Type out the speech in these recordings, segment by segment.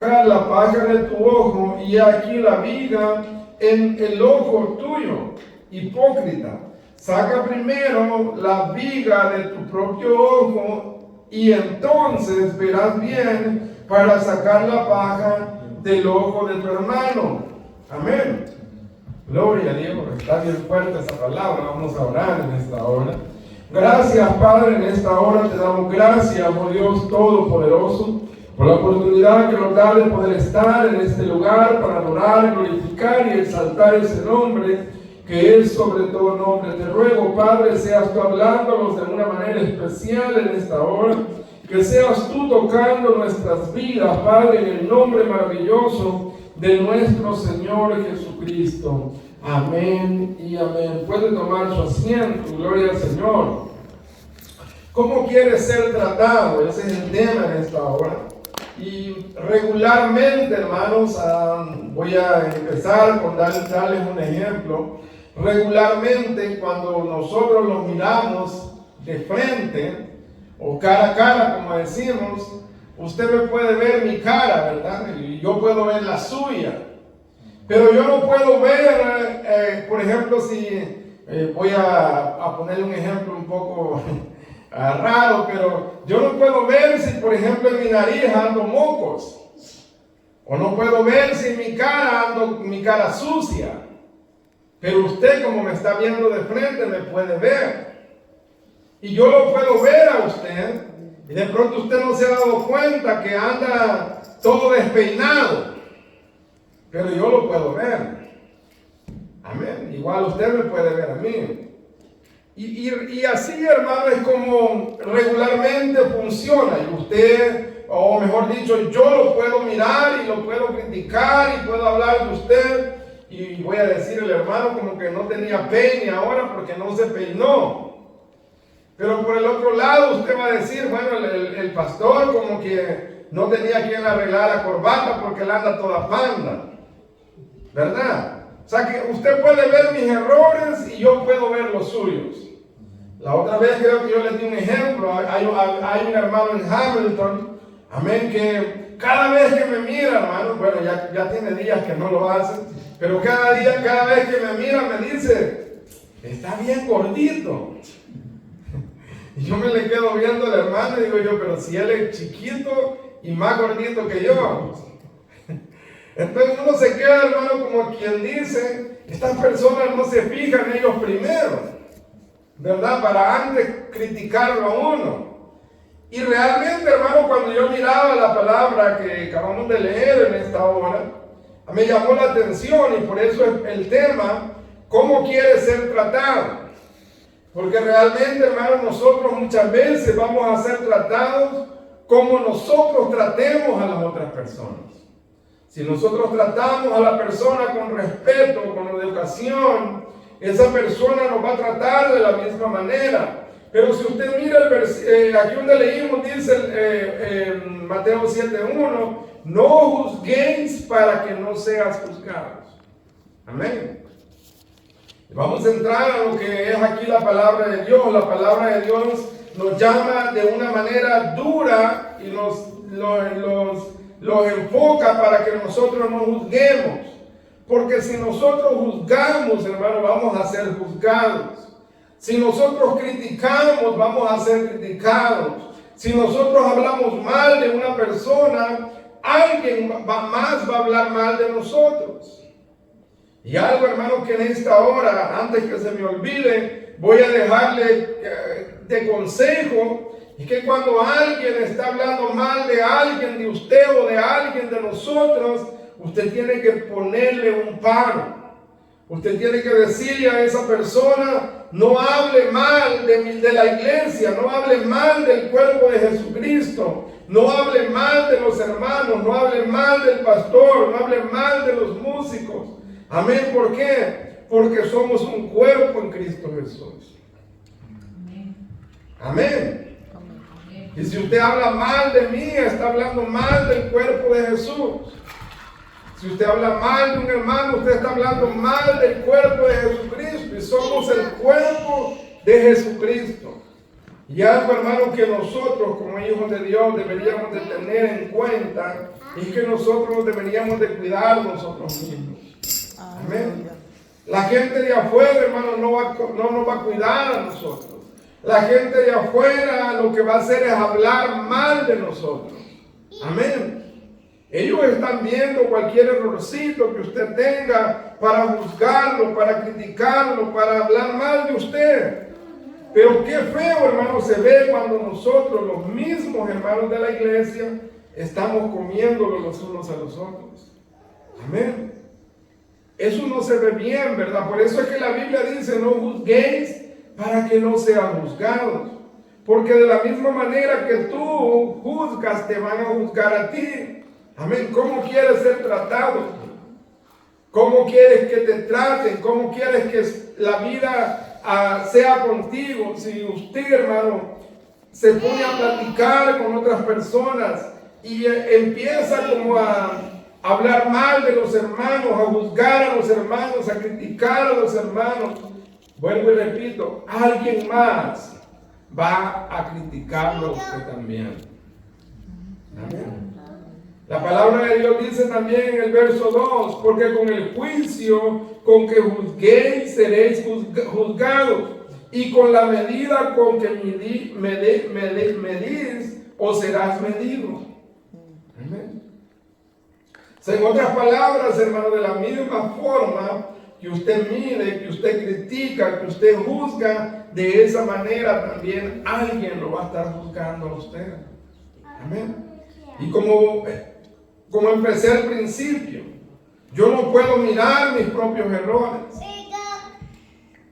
la paja de tu ojo y aquí la viga en el ojo tuyo, hipócrita. Saca primero la viga de tu propio ojo y entonces verás bien para sacar la paja del ojo de tu hermano. Amén. Gloria a Dios, está bien fuerte esa palabra. Vamos a orar en esta hora. Gracias, Padre, en esta hora te damos gracias, oh Dios Todopoderoso, por la oportunidad que nos da de poder estar en este lugar para adorar, glorificar y exaltar ese nombre que es sobre todo nombre. Te ruego, Padre, seas tú hablándonos de una manera especial en esta hora, que seas tú tocando nuestras vidas, Padre, en el nombre maravilloso de nuestro Señor Jesucristo. Amén y amén. Puede tomar su asiento, gloria al Señor. ¿Cómo quiere ser tratado? Ese es el tema en esta hora. Y regularmente, hermanos, voy a empezar con darles un ejemplo. Regularmente, cuando nosotros los miramos de frente o cara a cara, como decimos, usted me puede ver mi cara, ¿verdad? Y yo puedo ver la suya. Pero yo no puedo ver, por ejemplo, si voy a poner un ejemplo un poco raro, pero yo no puedo ver si, por ejemplo, en mi nariz ando mocos. O no puedo ver si en mi cara ando mi cara sucia. Pero usted, como me está viendo de frente, me puede ver. Y yo lo puedo ver a usted. Y de pronto usted no se ha dado cuenta que anda todo despeinado. Pero yo lo puedo ver. Amén. Igual usted me puede ver a mí. Y así, hermano, es como regularmente funciona. Y usted, o mejor dicho, yo lo puedo mirar y lo puedo criticar y puedo hablar de usted. Y voy a decirle, hermano, como que no tenía peine ahora porque no se peinó. Pero por el otro lado usted va a decir, bueno, el pastor como que no tenía quien arreglar la corbata porque él anda toda panda. ¿Verdad? O sea que usted puede ver mis errores y yo puedo ver los suyos. La otra vez creo que yo les di un ejemplo. Hay un hermano en Hamilton, amén, que cada vez que me mira, hermano, bueno, ya tiene días que no lo hace, pero cada vez que me mira me dice, está bien gordito. Y yo me le quedo viendo al hermano y digo yo, pero si él es chiquito y más gordito que yo. Entonces uno se queda, hermano, como quien dice, estas personas no se fijan en ellos primero, ¿verdad? Para antes criticarlo a uno. Y realmente, hermano, cuando yo miraba la palabra que acabamos de leer en esta hora, me llamó la atención y por eso es el tema, ¿cómo quiere ser tratado? Porque realmente, hermano, nosotros muchas veces vamos a ser tratados como nosotros tratemos a las otras personas. Si nosotros tratamos a la persona con respeto, con educación, esa persona nos va a tratar de la misma manera. Pero si usted mira aquí donde leímos, dice Mateo 7:1, no juzguéis para que no seas juzgados. Amén. Vamos a entrar a lo que es aquí la palabra de Dios. La palabra de Dios nos llama de una manera dura y los enfoca para que nosotros no juzguemos. Porque si nosotros juzgamos, hermano, vamos a ser juzgados. Si nosotros criticamos, vamos a ser criticados. Si nosotros hablamos mal de una persona, alguien más va a hablar mal de nosotros. Y algo, hermano, que en esta hora, antes que se me olvide, voy a dejarle de consejo. Y que cuando alguien está hablando mal de alguien, de usted o de alguien de nosotros, usted tiene que ponerle un paro. Usted tiene que decirle a esa persona, no hable mal de la iglesia, no hable mal del cuerpo de Jesucristo, no hable mal de los hermanos, no hable mal del pastor, no hable mal de los músicos. Amén. ¿Por qué? Porque somos un cuerpo en Cristo Jesús. Amén. Y si usted habla mal de mí, está hablando mal del cuerpo de Jesús. Si usted habla mal de un hermano, usted está hablando mal del cuerpo de Jesucristo. Y somos el cuerpo de Jesucristo. Y algo, hermano, que nosotros como hijos de Dios deberíamos de tener en cuenta es que nosotros deberíamos de cuidar nosotros mismos. Amén. La gente de afuera, hermano, no nos va a cuidar a nosotros. La gente de afuera lo que va a hacer es hablar mal de nosotros. Amén. Ellos están viendo cualquier errorcito que usted tenga para juzgarlo, para criticarlo, para hablar mal de usted. Pero qué feo, hermano, se ve cuando nosotros, los mismos hermanos de la iglesia, estamos comiéndolo los unos a los otros. Amén. Eso no se ve bien, ¿verdad? Por eso es que la Biblia dice, no juzguéis para que no sean juzgados. Porque de la misma manera que tú juzgas, te van a juzgar a ti. Amén. ¿Cómo quieres ser tratado? ¿Cómo quieres que te traten? ¿Cómo quieres que la vida sea contigo? Si usted, hermano, se pone a platicar con otras personas y empieza como a hablar mal de los hermanos, a juzgar a los hermanos, a criticar a los hermanos, vuelvo y repito, alguien más va a criticarlo a usted también. Amén. La palabra de Dios dice también en el verso 2, porque con el juicio con que juzguéis seréis juzgados, y con la medida con que medís, os serás medido. Amén. En otras palabras, hermano, de la misma forma que usted mide, que usted critica, que usted juzga, de esa manera también alguien lo va a estar juzgando a usted. Amén. Y como empecé al principio, yo no puedo mirar mis propios errores.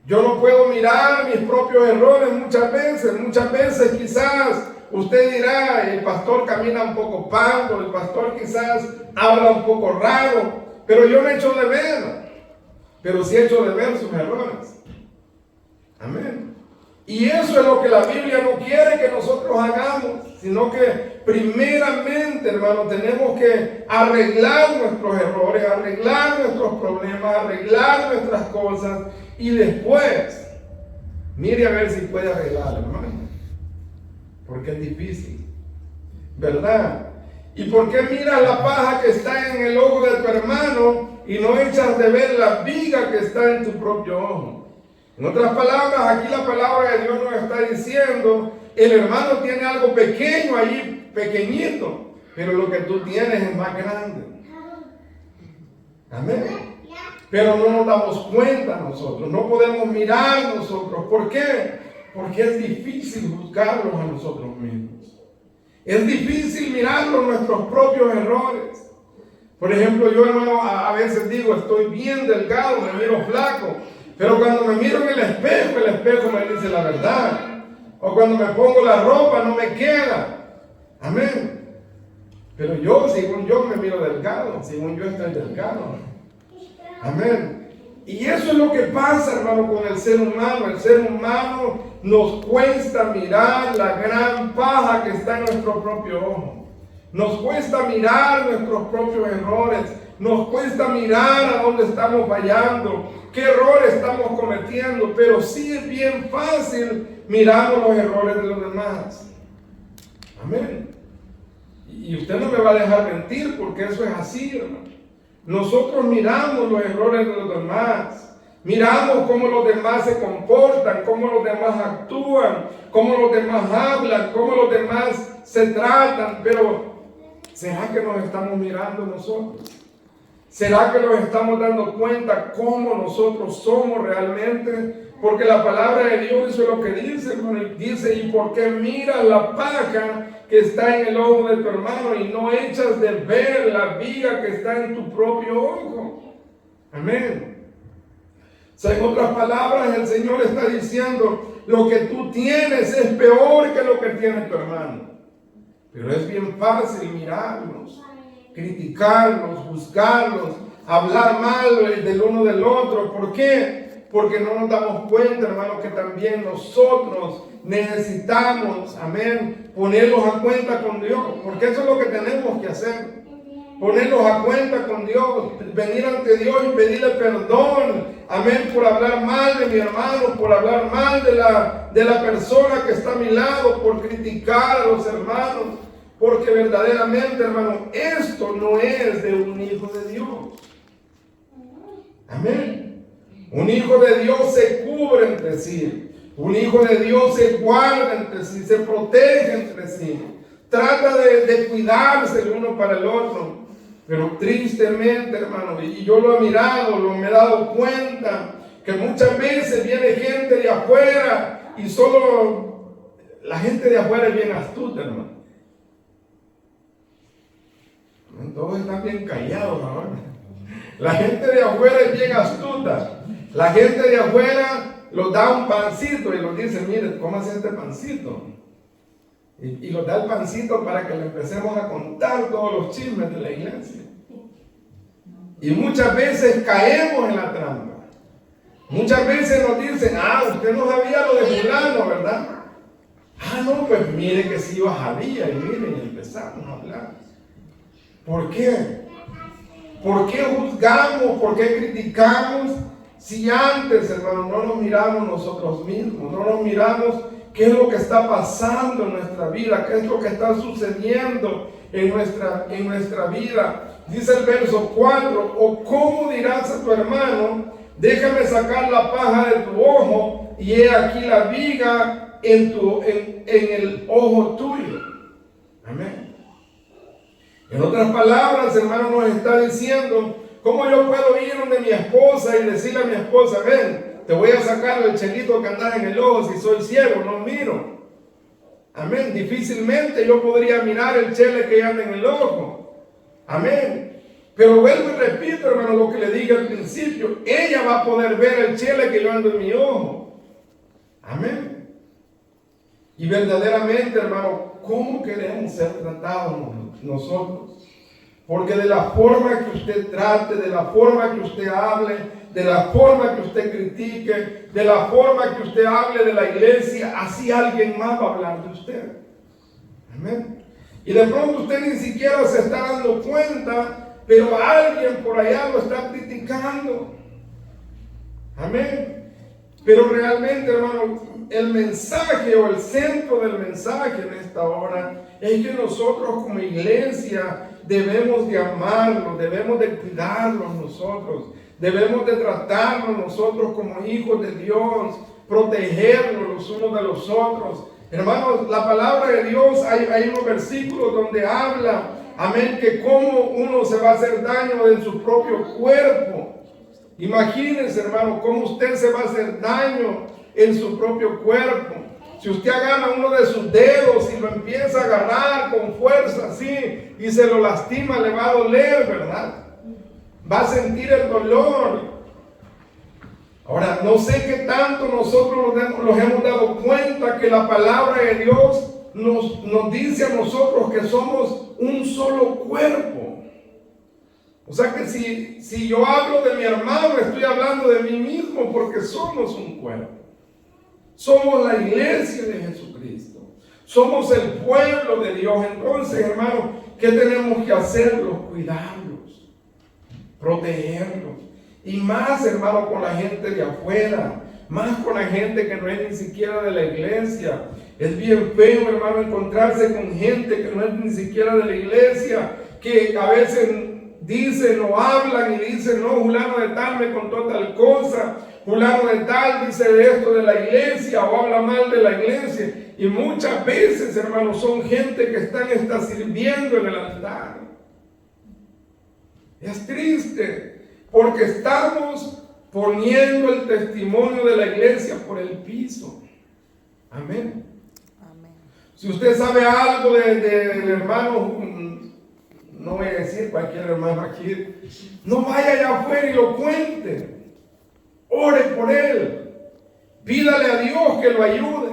Yo no puedo mirar mis propios errores muchas veces quizás usted dirá, el pastor camina un poco pango, el pastor quizás habla un poco raro, pero yo no echo de ver, pero sí echo de ver sus errores. Amén. Y eso es lo que la Biblia no quiere que nosotros hagamos, sino que primeramente, hermano, tenemos que arreglar nuestros errores, arreglar nuestros problemas, arreglar nuestras cosas y después, mire a ver si puede arreglar, hermano. Porque es difícil, ¿verdad? ¿Y por qué miras la paja que está en el ojo de tu hermano y no echas de ver la viga que está en tu propio ojo? En otras palabras, aquí la palabra de Dios nos está diciendo, el hermano tiene algo pequeño ahí, pequeñito, pero lo que tú tienes es más grande. Amén. Pero no nos damos cuenta nosotros, no podemos mirar nosotros. ¿Por qué? Porque es difícil juzgarlos a nosotros mismos. Es difícil mirarlos nuestros propios errores. Por ejemplo, yo, hermano, a veces digo, estoy bien delgado, me miro flaco. Pero cuando me miro en el espejo me dice la verdad. O cuando me pongo la ropa no me queda. Amén. Pero yo, según yo, me miro delgado. Según yo estoy delgado. Amén. Y eso es lo que pasa, hermano, con el ser humano. El ser humano nos cuesta mirar la gran paja que está en nuestro propio ojo. Nos cuesta mirar nuestros propios errores. Nos cuesta mirar a dónde estamos fallando, qué errores estamos cometiendo, pero sí es bien fácil mirar los errores de los demás. Amén. Y usted no me va a dejar mentir porque eso es así, hermano. Nosotros miramos los errores de los demás, miramos cómo los demás se comportan, cómo los demás actúan, cómo los demás hablan, cómo los demás se tratan, pero ¿será que nos estamos mirando nosotros? ¿Será que nos estamos dando cuenta cómo nosotros somos realmente? Porque la palabra de Dios eso es lo que dice, hermano. Dice, ¿y por qué miras la paja que está en el ojo de tu hermano y no echas de ver la viga que está en tu propio ojo? Amén. O sea, en otras palabras, el Señor está diciendo, lo que tú tienes es peor que lo que tiene tu hermano. Pero es bien fácil mirarlos, criticarlos, juzgarlos, hablar mal del uno del otro. ¿Por qué? Porque no nos damos cuenta, hermano, que también nosotros necesitamos, amén, ponerlos a cuenta con Dios. Porque eso es lo que tenemos que hacer. Ponerlos a cuenta con Dios, venir ante Dios y pedirle perdón, amén, por hablar mal de mi hermano, por hablar mal de la persona que está a mi lado, por criticar a los hermanos. Porque verdaderamente, hermano, esto no es de un hijo de Dios. Amén. Un hijo de Dios se cubre entre sí. Un hijo de Dios se guarda entre sí, se protege entre sí. Trata de cuidarse el uno para el otro. Pero tristemente, hermano, y yo lo he mirado, me he dado cuenta, que muchas veces viene gente de afuera y solo la gente de afuera es bien astuta, hermano. Todos están bien callados ahora. La gente de afuera es bien astuta. La gente de afuera los da un pancito y los dice, mire, cómase este pancito. Y los da el pancito para que le empecemos a contar todos los chismes de la iglesia. Y muchas veces caemos en la trampa. Muchas veces nos dicen, usted no sabía lo de fulano, ¿verdad? No, pues mire que sí yo sabía. Y miren, y empezamos a hablar. ¿Por qué? ¿Por qué juzgamos? ¿Por qué criticamos? Si antes, hermano, no nos miramos nosotros mismos, no nos miramos qué es lo que está pasando en nuestra vida, qué es lo que está sucediendo en nuestra vida. Dice el verso 4, o cómo dirás a tu hermano, déjame sacar la paja de tu ojo, y he aquí la viga en el ojo tuyo. Amén. En otras palabras, hermano, nos está diciendo, ¿cómo yo puedo ir donde mi esposa y decirle a mi esposa, ven, te voy a sacar el chelito que andas en el ojo si soy ciego, no miro? Amén. Difícilmente yo podría mirar el chele que anda en el ojo. Amén. Pero vuelvo y repito, hermano, lo que le dije al principio, ella va a poder ver el chele que yo ando en mi ojo. Amén. Y verdaderamente, hermano, ¿cómo queremos ser tratados nosotros? Porque de la forma que usted trate, de la forma que usted hable, de la forma que usted critique, de la forma que usted hable de la iglesia, así alguien más va a hablar de usted. Amén. Y de pronto usted ni siquiera se está dando cuenta, pero alguien por allá lo está criticando. Amén. Pero realmente, hermano, el mensaje o el centro del mensaje en esta hora es que nosotros como iglesia debemos de amarlos, debemos de cuidarlos nosotros, debemos de tratarnos nosotros como hijos de Dios, protegernos los unos de los otros. Hermanos, la palabra de Dios, hay unos versículos donde habla, amén, que cómo uno se va a hacer daño en su propio cuerpo. Imagínense, hermano, cómo usted se va a hacer daño en su propio cuerpo. Si usted agarra uno de sus dedos y lo empieza a agarrar con fuerza así y se lo lastima, le va a doler, ¿verdad? Va a sentir el dolor. Ahora, no sé qué tanto nosotros nos hemos dado cuenta que la palabra de Dios nos dice a nosotros que somos un solo cuerpo. O sea que si yo hablo de mi hermano, estoy hablando de mí mismo porque somos un cuerpo. Somos la iglesia de Jesucristo. Somos el pueblo de Dios. Entonces, hermano, ¿qué tenemos que hacerlos? Cuidarlos, protegerlos. Y más, hermano, con la gente de afuera. Más con la gente que no es ni siquiera de la iglesia. Es bien feo, hermano, encontrarse con gente que no es ni siquiera de la iglesia. Que a veces dicen o hablan y dicen, no, fulano de tal me contó tal cosa, fulano de tal dice esto de la iglesia o habla mal de la iglesia. Y muchas veces, hermanos, son gente que está sirviendo en el altar. Es triste, porque estamos poniendo el testimonio de la iglesia por el piso. Amén. Amén. Si usted sabe algo del hermano, no voy a decir cualquier hermano aquí, no vaya allá afuera y lo cuente. Ore por él. Pídale a Dios que lo ayude.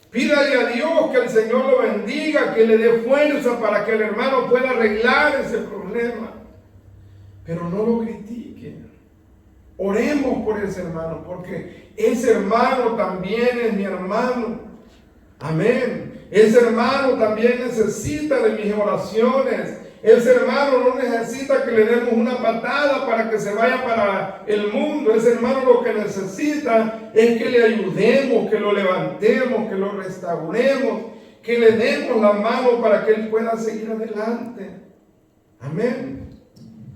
Pídale a Dios que el Señor lo bendiga, que le dé fuerza para que el hermano pueda arreglar ese problema. Pero no lo critique. Oremos por ese hermano, porque ese hermano también es mi hermano. Amén. Ese hermano también necesita de mis oraciones. Ese hermano no necesita que le demos una patada para que se vaya para el mundo. Ese hermano lo que necesita es que le ayudemos, que lo levantemos, que lo restauremos, que le demos la mano para que Él pueda seguir adelante. Amén.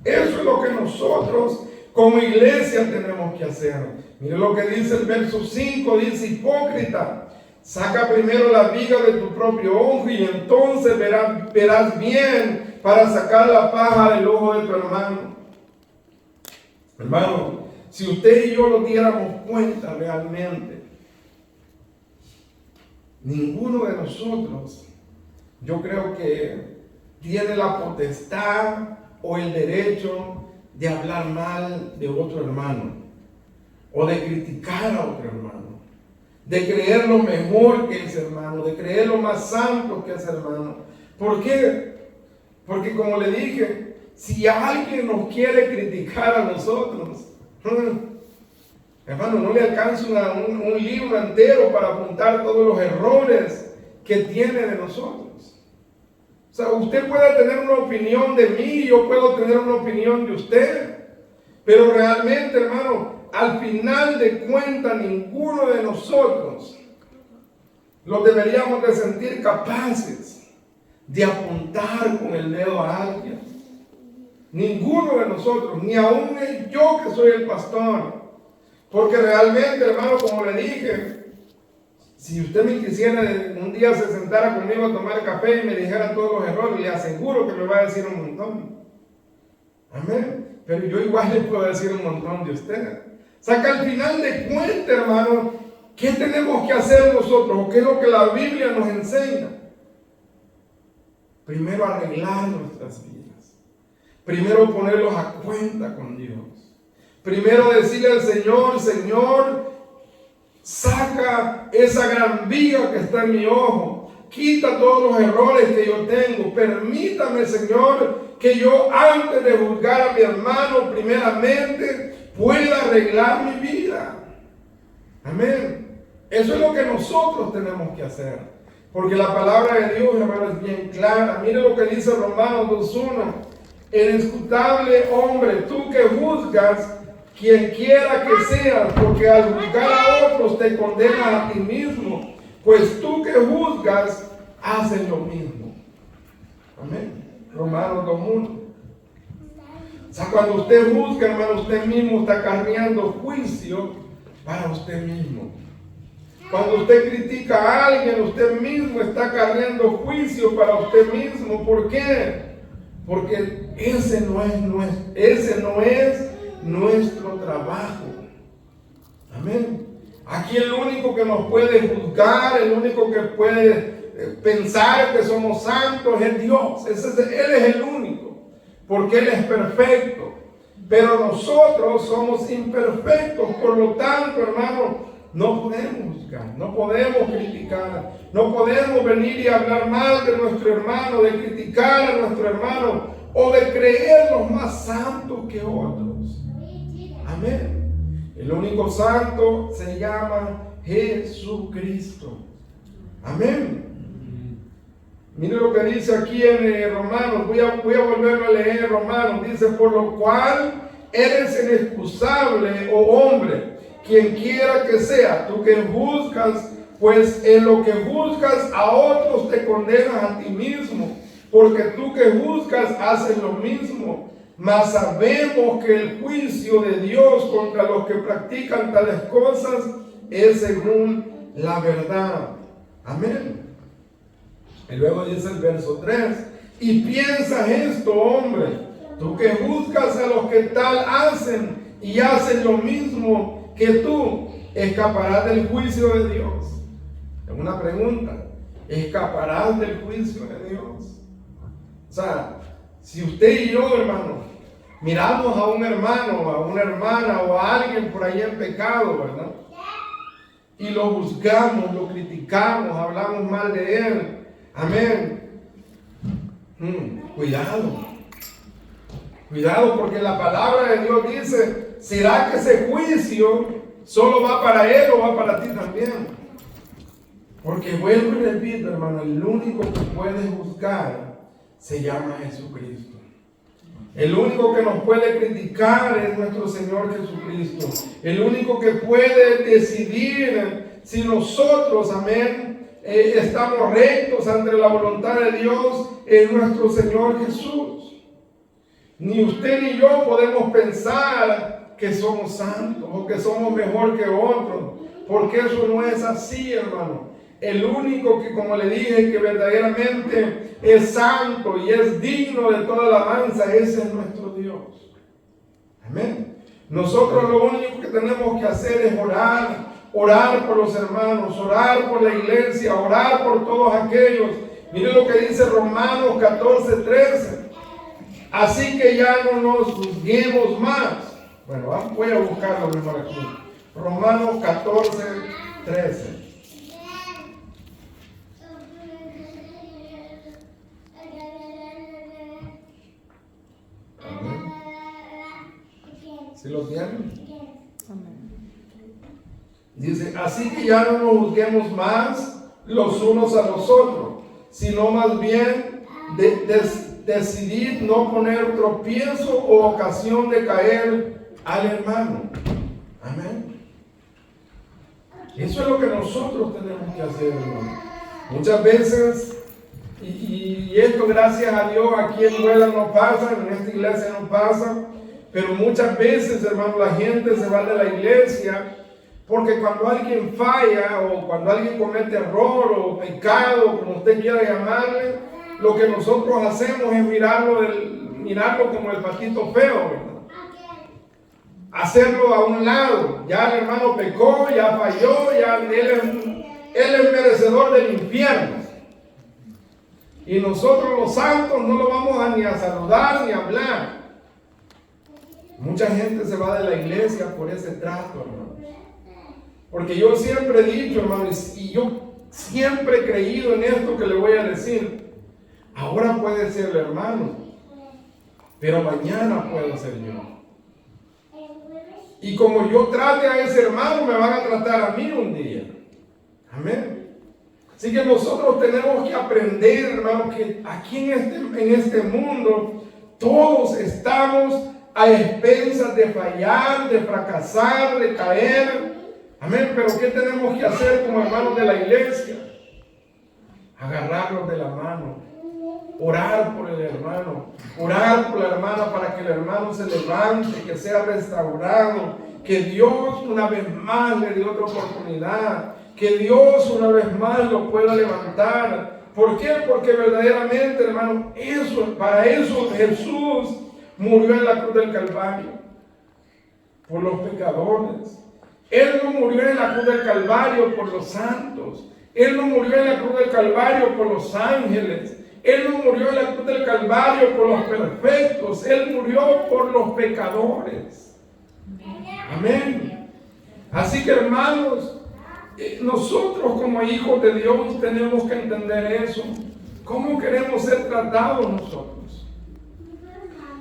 Eso es lo que nosotros como iglesia tenemos que hacer. Mire lo que dice el verso 5, dice: hipócrita, saca primero la viga de tu propio ojo y entonces verás bien para sacar la paja del ojo de tu hermano. Hermano, si usted y yo nos diéramos cuenta realmente, ninguno de nosotros, yo creo que tiene la potestad o el derecho de hablar mal de otro hermano, o de criticar a otro hermano, de creer lo mejor que ese hermano, de creer lo más santo que ese hermano. ¿Por qué? Porque como le dije, si alguien nos quiere criticar a nosotros, hermano, no le alcanza un libro entero para apuntar todos los errores que tiene de nosotros. O sea, usted puede tener una opinión de mí, yo puedo tener una opinión de usted, pero realmente, hermano, al final de cuentas, ninguno de nosotros lo deberíamos de sentir capaces de apuntar con el dedo a alguien. Ninguno de nosotros, ni aún yo que soy el pastor. Porque realmente, hermano, como le dije, si usted me quisiera un día se sentara conmigo a tomar café y me dijera todos los errores, le aseguro que me va a decir un montón. Amén. Pero yo igual le puedo decir un montón de usted. O sea que al final de cuentas, hermano, ¿qué tenemos que hacer nosotros? ¿O qué es lo que la Biblia nos enseña? Primero arreglar nuestras vidas. Primero ponerlos a cuenta con Dios. Primero decirle al Señor: Señor, saca esa gran viga que está en mi ojo. Quita todos los errores que yo tengo. Permítame, Señor, que yo antes de juzgar a mi hermano, primeramente, pueda arreglar mi vida. Amén. Eso es lo que nosotros tenemos que hacer. Porque la palabra de Dios, hermano, es bien clara. Mire lo que dice Romanos 2:1. El inscrutable hombre, tú que juzgas, quien quiera que seas, porque al juzgar a otros te condenas a ti mismo, pues tú que juzgas, haces lo mismo. Amén. Romanos 2:1. O sea, cuando usted juzga, hermano, usted mismo está acarreando juicio para usted mismo. Cuando usted critica a alguien, usted mismo está acarreando juicio para usted mismo. ¿Por qué? Porque ese no es nuestro trabajo. Amén. Aquí el único que nos puede juzgar, el único que puede pensar que somos santos es Dios. Él es el único, porque Él es perfecto. Pero nosotros somos imperfectos, por lo tanto, hermano, no podemos juzgar, no podemos criticar, no podemos venir y hablar mal de nuestro hermano, de criticar a nuestro hermano o de creernos más santos que otros. Amén. El único santo se llama Jesucristo. Amén. Mire lo que dice aquí en Romanos. Voy a volverlo a leer. Romanos dice: por lo cual eres inexcusable, oh hombre, quien quiera que sea, tú que juzgas, pues en lo que juzgas a otros te condenas a ti mismo, porque tú que juzgas haces lo mismo. Mas sabemos que el juicio de Dios contra los que practican tales cosas es según la verdad. Amén. Y luego dice el verso 3: y piensas esto, hombre, tú que juzgas a los que tal hacen y hacen lo mismo que tú, ¿escaparás del juicio de Dios? Es una pregunta. ¿Escaparás del juicio de Dios? O sea, si usted y yo, hermano, miramos a un hermano, a una hermana o a alguien por ahí en pecado, ¿verdad? Y lo juzgamos, lo criticamos, hablamos mal de él. Amén. Cuidado, porque la palabra de Dios dice: ¿será que ese juicio solo va para él o va para ti también? Porque vuelvo y repito, hermano, el único que puede juzgar se llama Jesucristo. El único que nos puede criticar es nuestro Señor Jesucristo. El único que puede decidir si nosotros, amén, estamos rectos ante la voluntad de Dios en nuestro Señor Jesús. Ni usted ni yo podemos pensar que somos santos o que somos mejor que otros, porque eso no es así, hermano. El único que, como le dije, que verdaderamente es santo y es digno de toda alabanza, ese es nuestro Dios. Amén. Nosotros lo único que tenemos que hacer es orar por los hermanos, orar por la iglesia, orar por todos aquellos. Mire lo que dice Romanos 14:13. Así que ya no nos juzguemos más. Bueno, voy a buscarlo mejor aquí. Romanos 14:13. ¿Sí lo tienen? Dice, así que ya no nos juzguemos más los unos a los otros, sino más bien decidid no poner tropiezo o ocasión de caer al hermano. Amén. Eso es lo que nosotros tenemos que hacer, hermano. Muchas veces, y esto gracias a Dios aquí en Duela no pasa, en esta iglesia no pasa, pero muchas veces, hermano, la gente se va de la iglesia porque cuando alguien falla o cuando alguien comete error o pecado, como usted quiera llamarle, lo que nosotros hacemos es mirarlo como el patito feo, ¿verdad? Hacerlo a un lado. Ya el hermano pecó, ya falló, ya él es merecedor del infierno. Y nosotros los santos no lo vamos ni a saludar ni a hablar. Mucha gente se va de la iglesia por ese trato, hermano. Porque yo siempre he dicho, hermano, y yo siempre he creído en esto que le voy a decir. Ahora puede ser el hermano, pero mañana puedo ser yo. Y como yo trate a ese hermano, me van a tratar a mí un día. Amén. Así que nosotros tenemos que aprender, hermano, que aquí en este mundo todos estamos a expensas de fallar, de fracasar, de caer. Amén. Pero ¿qué tenemos que hacer como hermanos de la iglesia? Agarrarlos de la mano. Orar por el hermano, orar por la hermana para que el hermano se levante, que sea restaurado, que Dios una vez más le dé otra oportunidad, que Dios una vez más lo pueda levantar. ¿Por qué? Porque verdaderamente, hermano, para eso Jesús murió en la cruz del Calvario, por los pecadores. Él no murió en la cruz del Calvario por los santos, Él no murió en la cruz del Calvario por los ángeles. Él no murió en la cruz del Calvario por los perfectos. Él murió por los pecadores. Amén. Así que, hermanos, nosotros como hijos de Dios tenemos que entender eso. ¿Cómo queremos ser tratados nosotros?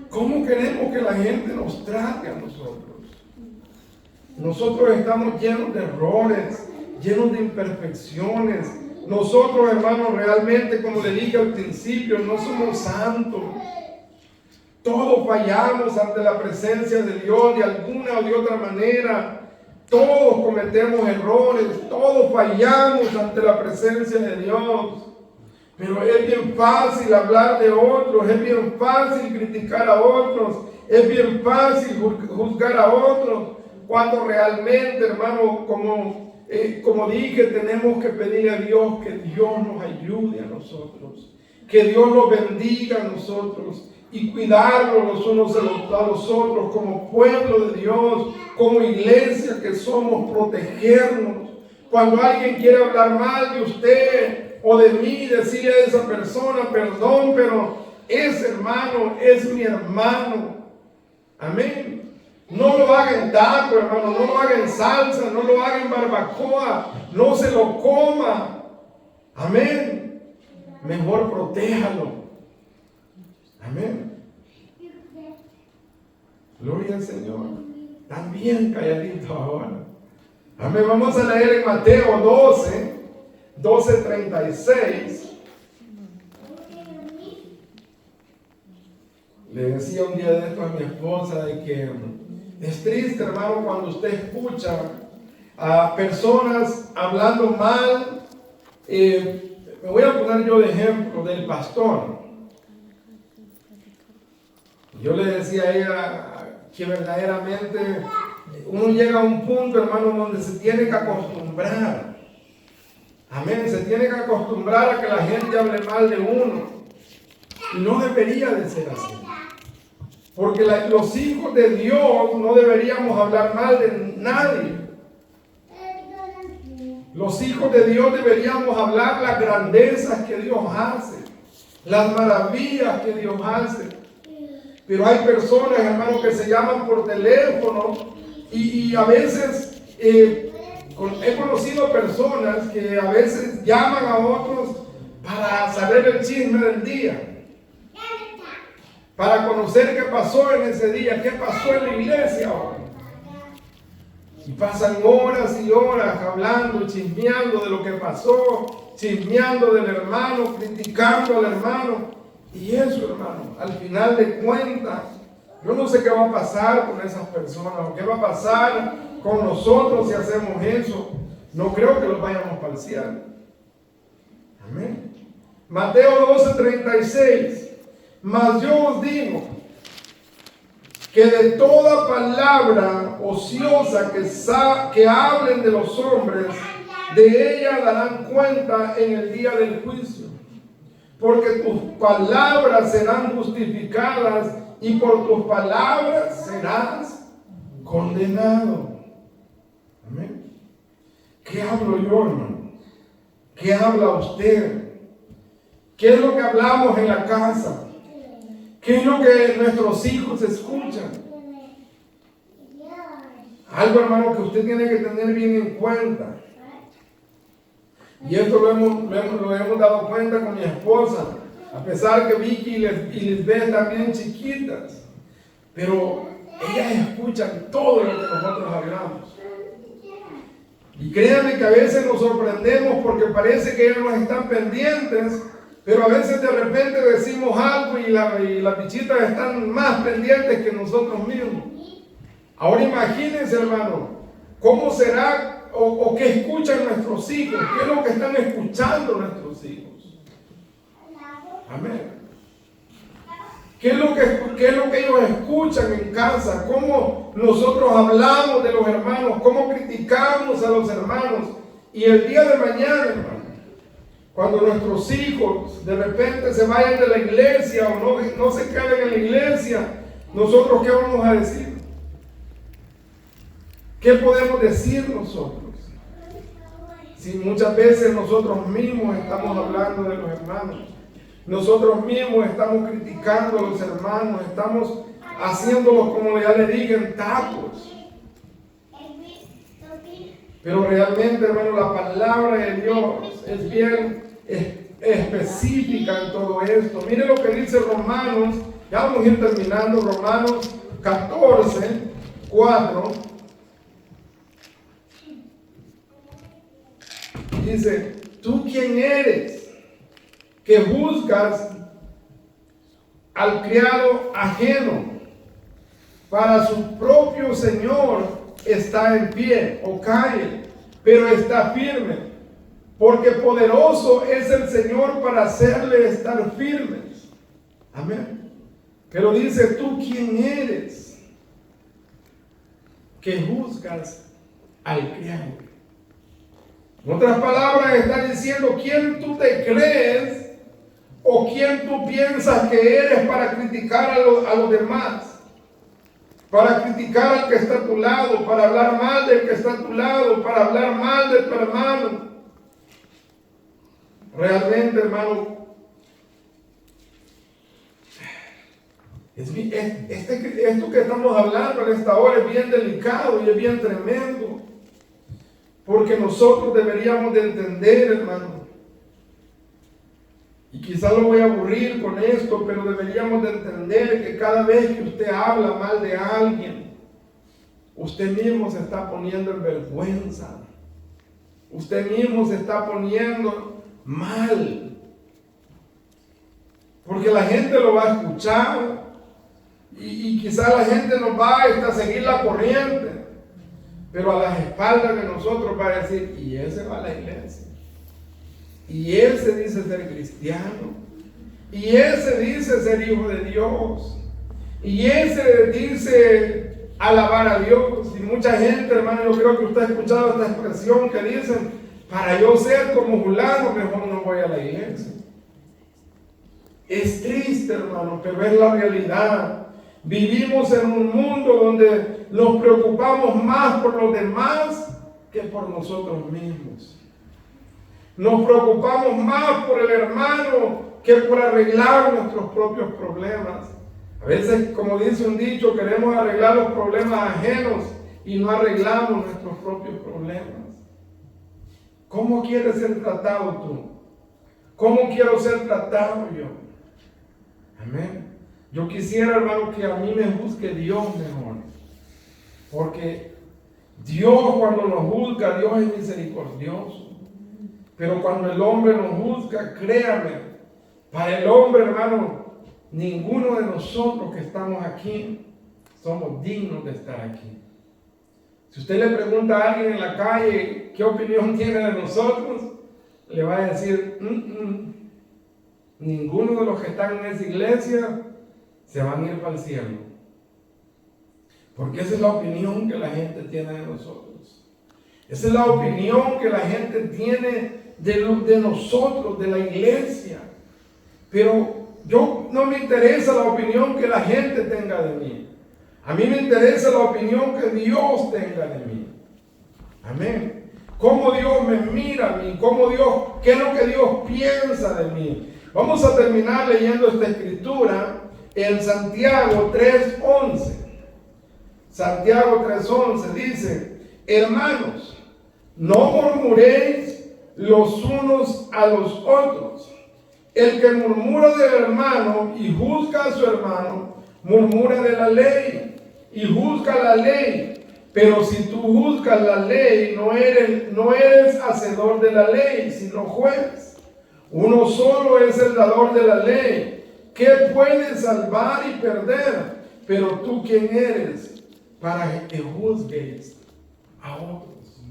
¿Cómo queremos que la gente nos trate a nosotros? Nosotros estamos llenos de errores, llenos de imperfecciones. Nosotros, hermanos, realmente, como le dije al principio, no somos santos. Todos fallamos ante la presencia de Dios de alguna o de otra manera. Todos cometemos errores, todos fallamos ante la presencia de Dios. Pero es bien fácil hablar de otros, es bien fácil criticar a otros, es bien fácil juzgar a otros, cuando realmente, hermano, como dije, tenemos que pedir a Dios que Dios nos ayude a nosotros, que Dios nos bendiga a nosotros y cuidarnos los unos a los otros como pueblo de Dios, como iglesia que somos, protegernos. Cuando alguien quiere hablar mal de usted o de mí, decirle a esa persona, perdón, pero ese hermano es mi hermano. Amén. No lo haga en taco, hermano, no lo haga en salsa, no lo haga en barbacoa, no se lo coma. Amén. Mejor protéjalo. Amén. Gloria al Señor. También calladito ahora. Amén. Vamos a leer en Mateo 12:36. Le decía un día de esto a mi esposa de que es triste, hermano, cuando usted escucha a personas hablando mal Me voy a poner yo de ejemplo del pastor. Yo le decía a ella que verdaderamente uno llega a un punto, hermano, donde se tiene que acostumbrar. Amén, se tiene que acostumbrar a que la gente hable mal de uno. Y no debería de ser así. Porque los hijos de Dios no deberíamos hablar mal de nadie. Los hijos de Dios deberíamos hablar las grandezas que Dios hace, las maravillas que Dios hace. Pero hay personas, hermanos, que se llaman por teléfono y a veces he conocido personas que a veces llaman a otros para saber el chisme del día, para conocer qué pasó en ese día, qué pasó en la iglesia ahora. Y pasan horas y horas hablando, chismeando de lo que pasó, chismeando del hermano, criticando al hermano. Y eso, hermano, al final de cuentas, yo no sé qué va a pasar con esas personas, o qué va a pasar con nosotros si hacemos eso. No creo que los vayamos para el cielo. Amén. Mateo 12:36. Mas yo os digo que de toda palabra ociosa que hablen de los hombres, de ella darán cuenta en el día del juicio. Porque tus palabras serán justificadas y por tus palabras serás condenado. Amén. ¿Qué hablo yo, hermano? ¿Qué habla usted? ¿Qué es lo que hablamos en la casa? ¿Qué es lo que nuestros hijos escuchan? Algo, hermano, que usted tiene que tener bien en cuenta. Y esto lo hemos dado cuenta con mi esposa, a pesar que Vicky y Lisbeth están bien chiquitas, pero ellas escuchan todo lo que nosotros hablamos. Y créanme que a veces nos sorprendemos porque parece que ellas nos están pendientes, pero a veces de repente decimos algo y las bichitas están más pendientes que nosotros mismos. Ahora imagínense, hermano, cómo será o qué escuchan nuestros hijos, qué es lo que están escuchando nuestros hijos. Amén. ¿Qué es lo que ellos escuchan en casa? ¿Cómo nosotros hablamos de los hermanos? ¿Cómo criticamos a los hermanos? Y el día de mañana, hermano, cuando nuestros hijos de repente se vayan de la iglesia o no se queden en la iglesia, ¿nosotros qué vamos a decir? ¿Qué podemos decir nosotros? Si muchas veces nosotros mismos estamos hablando de los hermanos, nosotros mismos estamos criticando a los hermanos, estamos haciéndolos, como ya le dije, en tacos. Pero realmente, hermano, la palabra de Dios es bien específica en todo esto. Mire lo que dice Romanos, ya vamos a ir terminando, Romanos 14:4. Dice, ¿tú quién eres que juzgas al criado ajeno? Para su propio Señor está en pie o cae, pero está firme, porque poderoso es el Señor para hacerle estar firmes. Amén. Pero dice, ¿tú quién eres que juzgas al criado? En otras palabras, está diciendo quién tú te crees o quién tú piensas que eres para criticar a los demás, para criticar al que está a tu lado, para hablar mal del que está a tu lado, para hablar mal de tu hermano. Realmente, hermano, esto que estamos hablando en esta hora es bien delicado y es bien tremendo. Porque nosotros deberíamos de entender, hermano, y quizás lo voy a aburrir con esto, pero deberíamos de entender que cada vez que usted habla mal de alguien, usted mismo se está poniendo en vergüenza. Usted mismo se está poniendo mal. Porque la gente lo va a escuchar y quizás la gente nos va a seguir la corriente. Pero a las espaldas de nosotros va a decir, y ese va a la iglesia. Y ese dice ser cristiano. Y ese dice ser hijo de Dios. Y ese dice alabar a Dios. Y mucha gente, hermano, yo creo que usted ha escuchado esta expresión que dicen: para yo ser como fulano, mejor no voy a la iglesia. Es triste, hermano, pero es la realidad. Vivimos en un mundo donde nos preocupamos más por los demás que por nosotros mismos. Nos preocupamos más por el hermano que por arreglar nuestros propios problemas. A veces, como dice un dicho, queremos arreglar los problemas ajenos y no arreglamos nuestros propios problemas. ¿Cómo quieres ser tratado tú? ¿Cómo quiero ser tratado yo? Amén. Yo quisiera, hermano, que a mí me juzgue Dios mejor. Porque Dios, cuando nos juzga, Dios es misericordioso. Pero cuando el hombre nos juzga, créame, para el hombre, hermano, ninguno de nosotros que estamos aquí somos dignos de estar aquí. Si usted le pregunta a alguien en la calle qué opinión tiene de nosotros, le va a decir: ninguno de los que están en esa iglesia se van a ir para el cielo. Porque esa es la opinión que la gente tiene de nosotros. Esa es la opinión que la gente tiene de nosotros, de la iglesia. Pero yo no me interesa la opinión que la gente tenga de mí. A mí me interesa la opinión que Dios tenga de mí. Amén. Cómo Dios me mira a mí, qué es lo que Dios piensa de mí. Vamos a terminar leyendo esta escritura en Santiago 3:11. Santiago 3:11 dice: hermanos, no murmuréis los unos a los otros. El que murmura del hermano y juzga a su hermano, murmura de la ley y juzga la ley. Pero si tú juzgas la ley, no eres hacedor de la ley, sino juez. Uno solo es el dador de la ley, que puede salvar y perder. Pero tú, ¿quién eres para que juzgues a otros?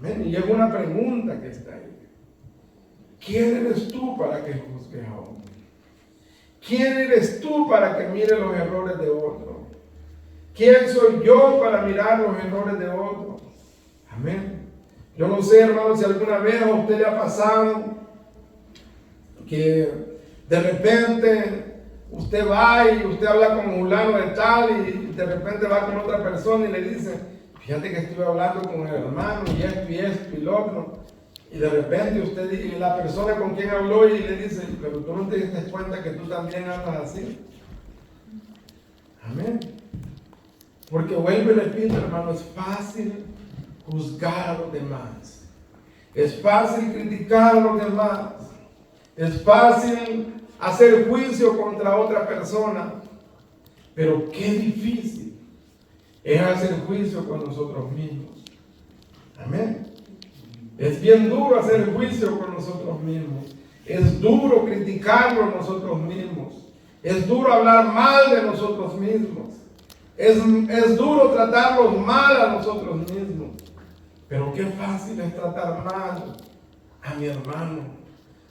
Amén. Y llega una pregunta que está ahí. ¿Quién eres tú para que juzgues a otro? ¿Quién eres tú para que mire los errores de otro? ¿Quién soy yo para mirar los errores de otro? Amén. Yo no sé, hermano, si alguna vez a usted le ha pasado que de repente usted va y usted habla con fulano de tal y de repente va con otra persona y le dice: fíjate que estuve hablando con el hermano y esto y lo otro. Y de repente usted y la persona con quien habló y le dice: pero tú no te diste cuenta que tú también andas así. Amén. Porque vuelve y repito, hermano, es fácil juzgar a los demás. Es fácil criticar a los demás. Es fácil hacer juicio contra otra persona. Pero qué difícil es hacer juicio con nosotros mismos. Amén. Es bien duro hacer juicio con nosotros mismos. Es duro criticarlo nosotros mismos. Es duro hablar mal de nosotros mismos. Es duro tratarlos mal a nosotros mismos. Pero qué fácil es tratar mal a mi hermano,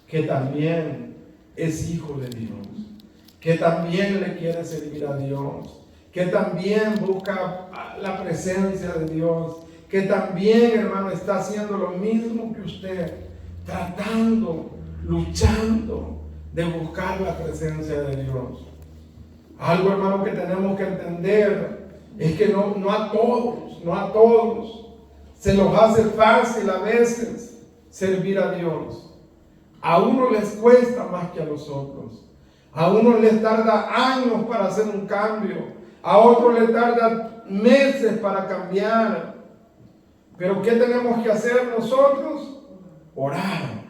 que también es hijo de Dios, que también le quiere servir a Dios, que también busca la presencia de Dios, que también, hermano, está haciendo lo mismo que usted, tratando, luchando de buscar la presencia de Dios. Algo, hermano, que tenemos que entender es que no a todos se nos hace fácil a veces servir a Dios. A uno les cuesta más que a los otros. A uno les tarda años para hacer un cambio. A otro le tarda meses para cambiar. Pero ¿qué tenemos que hacer nosotros? Orar.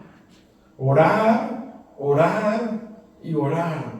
Orar, orar y orar.